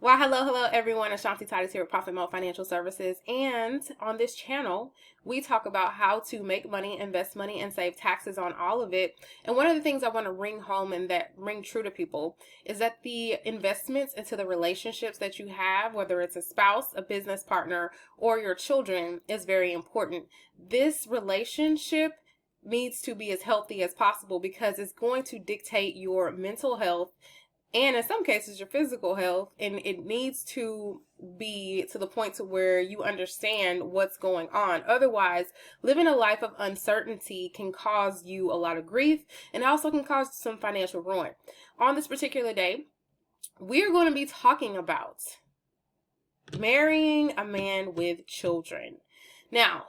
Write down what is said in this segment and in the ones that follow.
Well, hello everyone. Ashanti Titus here with Profit Mode Financial Services. And on this channel, we talk about how to make money, invest money, and save taxes on all of it. And one of the things I want to ring home and that ring true to people is that the investments into the relationships that you have, whether it's a spouse, a business partner, or your children, is very important. This relationship needs to be as healthy as possible because it's going to dictate your mental health and in some cases your physical health, and it needs to be to the point to where you understand what's going on. Otherwise, living a life of uncertainty can cause you a lot of grief, and it also can cause some financial ruin. On this particular day, we are going to be talking about marrying a man with children. Now,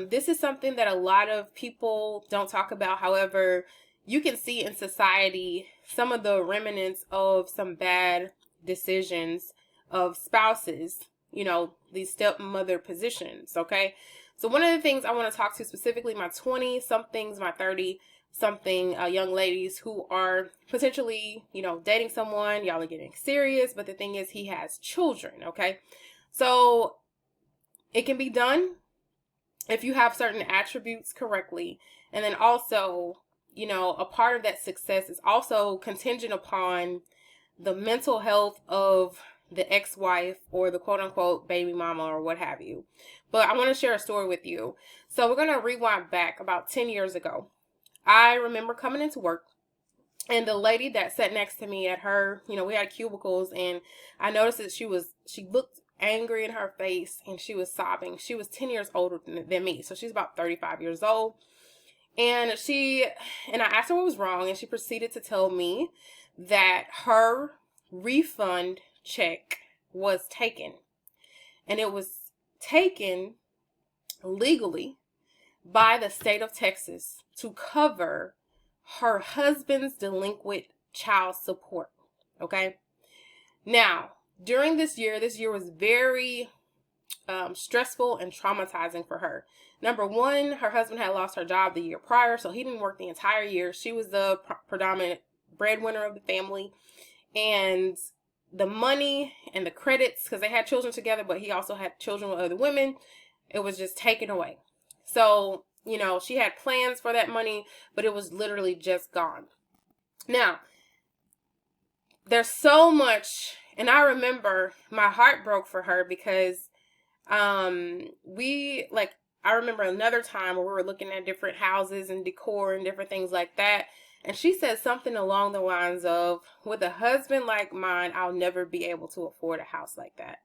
this is something that a lot of people don't talk about. However, you can see in society some of the remnants of some bad decisions of spouses, these stepmother positions, okay? So one of the things I want to talk to specifically my 20-somethings, my 30-something young ladies who are potentially, dating someone, y'all are getting serious, but the thing is he has children, okay? So it can be done if you have certain attributes correctly. And then also, a part of that success is also contingent upon the mental health of the ex-wife or the quote-unquote baby mama or what have you. But I want to share a story with you. So we're going to rewind back about 10 years ago. I remember coming into work, and the lady that sat next to me at her, we had cubicles, and I noticed that she looked angry in her face, and she was sobbing. She was 10 years older than me, so she's about 35 years old. And I asked her what was wrong, and she proceeded to tell me that her refund check was taken. And it was taken legally by the state of Texas to cover her husband's delinquent child support. Okay? Now, during this year was very stressful and traumatizing for her. Number one, her husband had lost her job the year prior, so he didn't work the entire year. She was the predominant breadwinner of the family, and the money and the credits, because they had children together, but he also had children with other women, it was just taken away. So, she had plans for that money, but it was literally just gone. Now, there's so much, and I remember my heart broke for her because I remember another time where we were looking at different houses and decor and different things like that. And she said something along the lines of, with a husband like mine, I'll never be able to afford a house like that.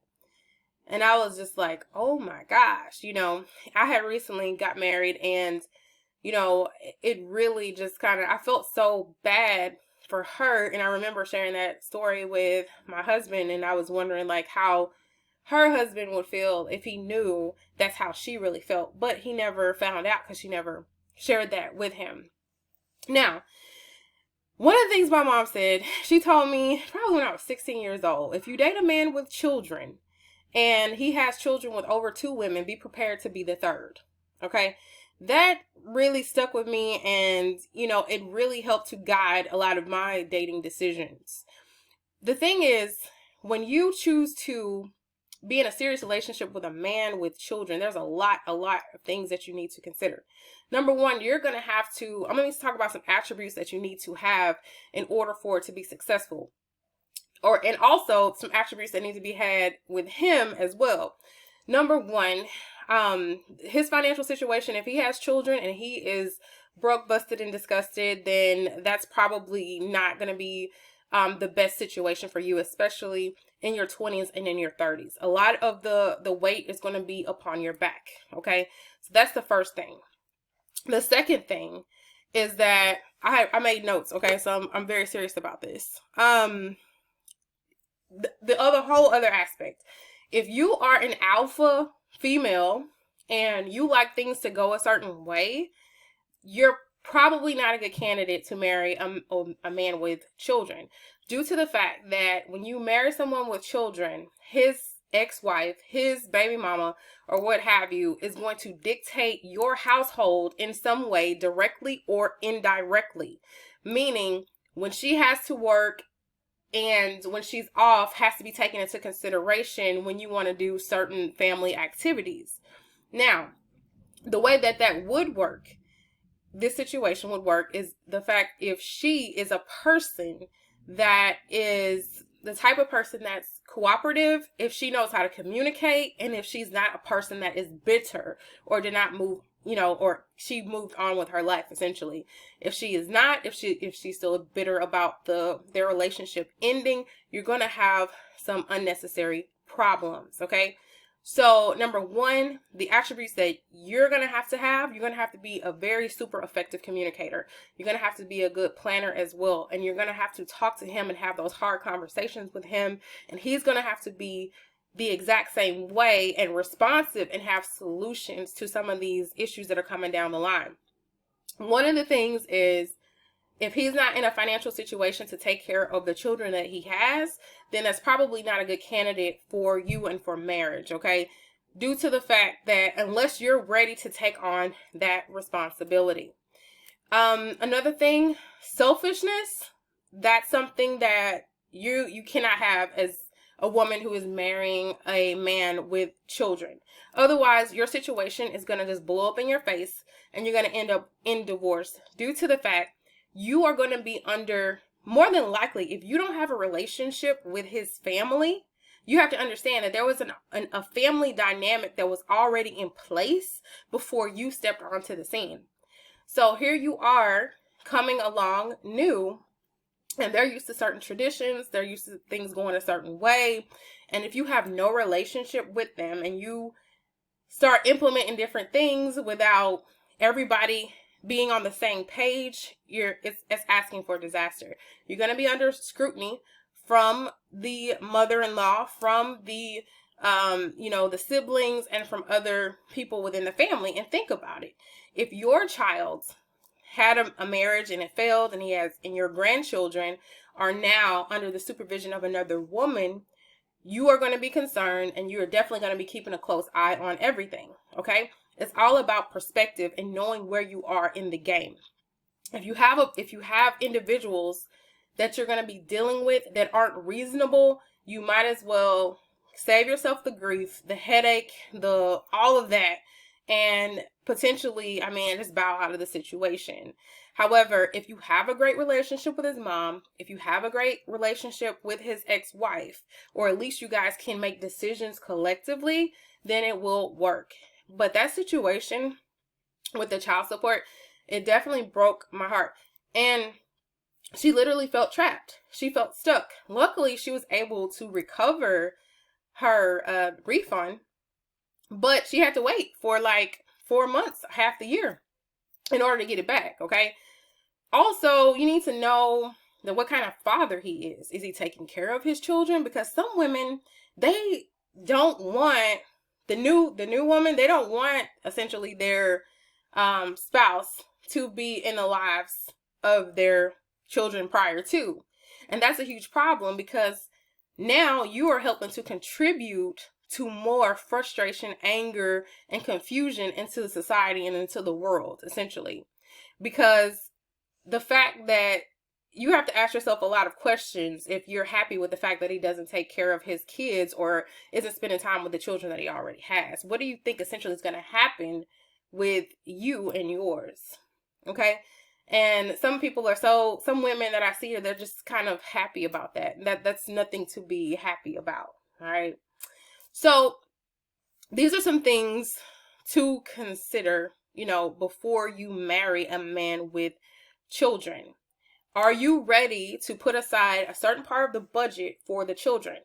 And I was just like, oh my gosh, I had recently got married, and, it really just I felt so bad for her. And I remember sharing that story with my husband, and I was wondering how her husband would feel if he knew that's how she really felt. But he never found out because she never shared that with him. Now, one of the things my mom said, she told me probably when I was 16 years old, if you date a man with children and he has children with over 2 women, be prepared to be the third. Okay? That really stuck with me, and, it really helped to guide a lot of my dating decisions. The thing is, when you choose to be in a serious relationship with a man with children, there's a lot of things that you need to consider. Number one, I'm going to talk about some attributes that you need to have in order for it to be successful. And also some attributes that need to be had with him as well. Number one, his financial situation. If he has children and he is broke, busted, and disgusted, then that's probably not going to be the best situation for you, especially in your 20s and in your 30s. A lot of the weight is going to be upon your back. Okay. So that's the first thing. The second thing is that I made notes. Okay. So I'm very serious about this. The whole other aspect, if you are an alpha female and you like things to go a certain way, you're probably not a good candidate to marry a man with children, due to the fact that when you marry someone with children, his ex-wife, his baby mama, or what have you, is going to dictate your household in some way, directly or indirectly. Meaning, when she has to work and when she's off has to be taken into consideration when you want to do certain family activities. Now, the way that would work, this situation would work, is the fact if she is a person that is the type of person that's cooperative, if she knows how to communicate, and if she's not a person that is bitter or did not move, or she moved on with her life, essentially. If she is not, if she's still bitter about their relationship ending, you're going to have some unnecessary problems, okay? So number one, the attributes that you're going to have to be a very super effective communicator. You're going to have to be a good planner as well. And you're going to have to talk to him and have those hard conversations with him. And he's going to have to be the exact same way and responsive and have solutions to some of these issues that are coming down the line. One of the things is, if he's not in a financial situation to take care of the children that he has, then that's probably not a good candidate for you and for marriage, okay? Due to the fact that unless you're ready to take on that responsibility. Another thing, selfishness, that's something that you cannot have as a woman who is marrying a man with children. Otherwise, your situation is going to just blow up in your face and you're going to end up in divorce due to the fact you are going to be under, more than likely, if you don't have a relationship with his family, you have to understand that there was a family dynamic that was already in place before you stepped onto the scene. So here you are coming along new, and they're used to certain traditions. They're used to things going a certain way. And if you have no relationship with them and you start implementing different things without everybody being on the same page, it's asking for disaster. You're going to be under scrutiny from the mother-in-law, from the the siblings, and from other people within the family. And think about it. If your child had a marriage and it failed, and your grandchildren are now under the supervision of another woman, you are going to be concerned, and you are definitely going to be keeping a close eye on everything. Okay? It's all about perspective and knowing where you are in the game. If you have individuals that you're going to be dealing with that aren't reasonable, you might as well save yourself the grief, the headache, all of that, and potentially, just bow out of the situation. However, if you have a great relationship with his mom, if you have a great relationship with his ex-wife, or at least you guys can make decisions collectively, then it will work. But that situation with the child support, it definitely broke my heart. And she literally felt trapped. She felt stuck. Luckily, she was able to recover her refund, but she had to wait for like 4 months, half the year, in order to get it back, okay? Also, you need to know what kind of father he is. Is he taking care of his children? Because some women, they don't want the new woman, they don't want essentially their spouse to be in the lives of their children prior to. And that's a huge problem, because now you are helping to contribute to more frustration, anger, and confusion into society and into the world, essentially. Because the fact that you have to ask yourself a lot of questions if you're happy with the fact that he doesn't take care of his kids or isn't spending time with the children that he already has. What do you think essentially is going to happen with you and yours? Okay? And some women that I see here, they're just kind of happy about that. That's nothing to be happy about. All right? So these are some things to consider, before you marry a man with children. Are you ready to put aside a certain part of the budget for the children?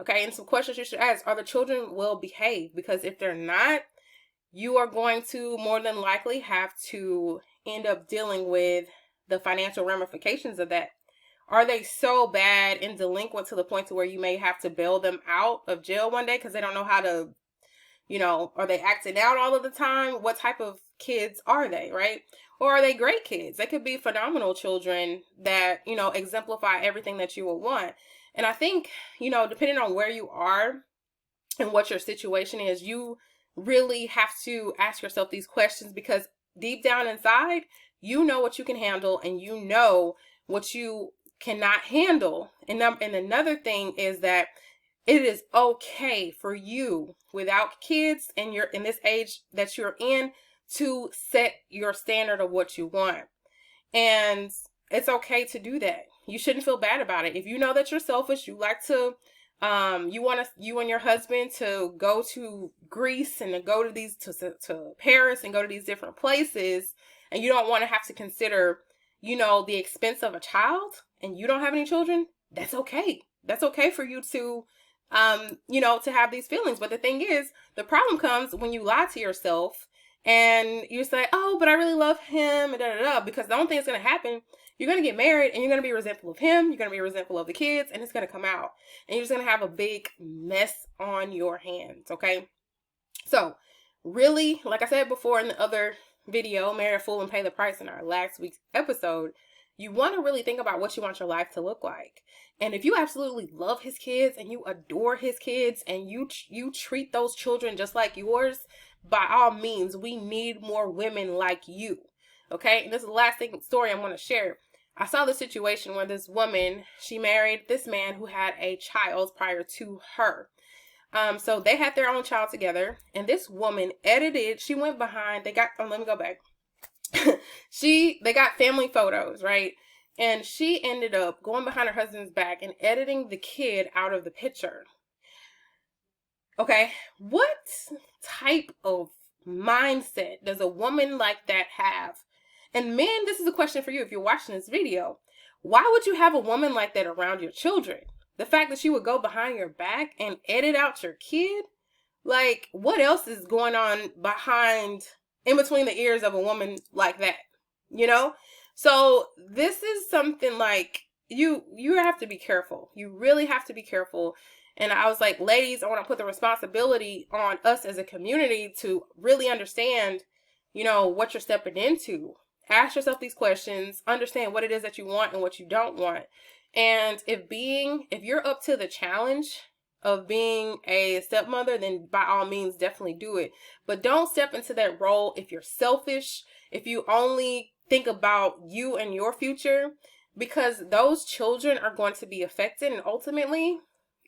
Okay, and some questions you should ask. Are the children well behaved? Because if they're not, you are going to more than likely have to end up dealing with the financial ramifications of that. Are they so bad and delinquent to the point to where you may have to bail them out of jail one day because they don't know how to, are they acting out all of the time? What type of kids are they, right? Or are they great kids? They could be phenomenal children that, exemplify everything that you would want. And I think, depending on where you are and what your situation is, you really have to ask yourself these questions, because deep down inside, you know what you can handle and you know what you cannot handle. And another thing is that it is okay for you without kids and you're in this age that you're in to set your standard of what you want. And it's okay to do that. You shouldn't feel bad about it. If you know that you're selfish, you like to you and your husband to go to Greece and to go to these to Paris and go to these different places, and you don't want to have to consider, the expense of a child, and you don't have any children, that's okay. That's okay for you to to have these feelings. But the thing is, the problem comes when you lie to yourself and you say, oh, but I really love him, and da da da, because the only thing that's going to happen, you're going to get married and you're going to be resentful of him, you're going to be resentful of the kids, and it's going to come out. And you're just going to have a big mess on your hands, okay? So, really, like I said before in the other video, Marry a Fool and Pay the Price, in our last week's episode, you want to really think about what you want your life to look like. And if you absolutely love his kids and you adore his kids and you treat those children just like yours, by all means, we need more women like you. Okay? And this is the last story I'm going to share. I saw the situation where this woman, she married this man who had a child prior to her. So they had their own child together, and this woman she went behind, let me go back. They got family photos, right? And she ended up going behind her husband's back and editing the kid out of the picture. Okay, what type of mindset does a woman like that have? And men, this is a question for you if you're watching this video. Why would you have a woman like that around your children? The fact that she would go behind your back and edit out your kid? Like, what else is going on in between the ears of a woman like that? So this is something like you have to be careful. You really have to be careful. And I was like, ladies, I want to put the responsibility on us as a community to really understand, what you're stepping into. Ask yourself these questions, understand what it is that you want and what you don't want. And if you're up to the challenge of being a stepmother, then by all means, definitely do it. But don't step into that role if you're selfish, if you only think about you and your future, because those children are going to be affected. And ultimately,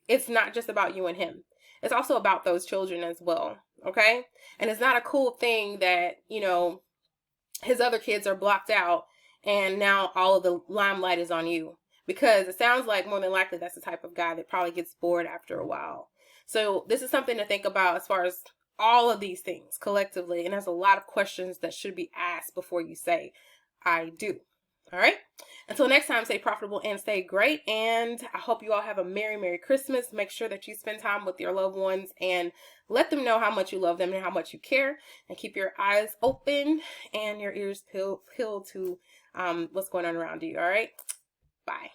it's not just about you and him. It's also about those children as well. Okay? And it's not a cool thing that, his other kids are blocked out and now all of the limelight is on you. Because it sounds like more than likely that's the type of guy that probably gets bored after a while. So this is something to think about as far as all of these things collectively. And there's a lot of questions that should be asked before you say, I do. All right. Until next time, stay profitable and stay great. And I hope you all have a Merry, Merry Christmas. Make sure that you spend time with your loved ones and let them know how much you love them and how much you care. And keep your eyes open and your ears peeled to what's going on around you. All right. Bye.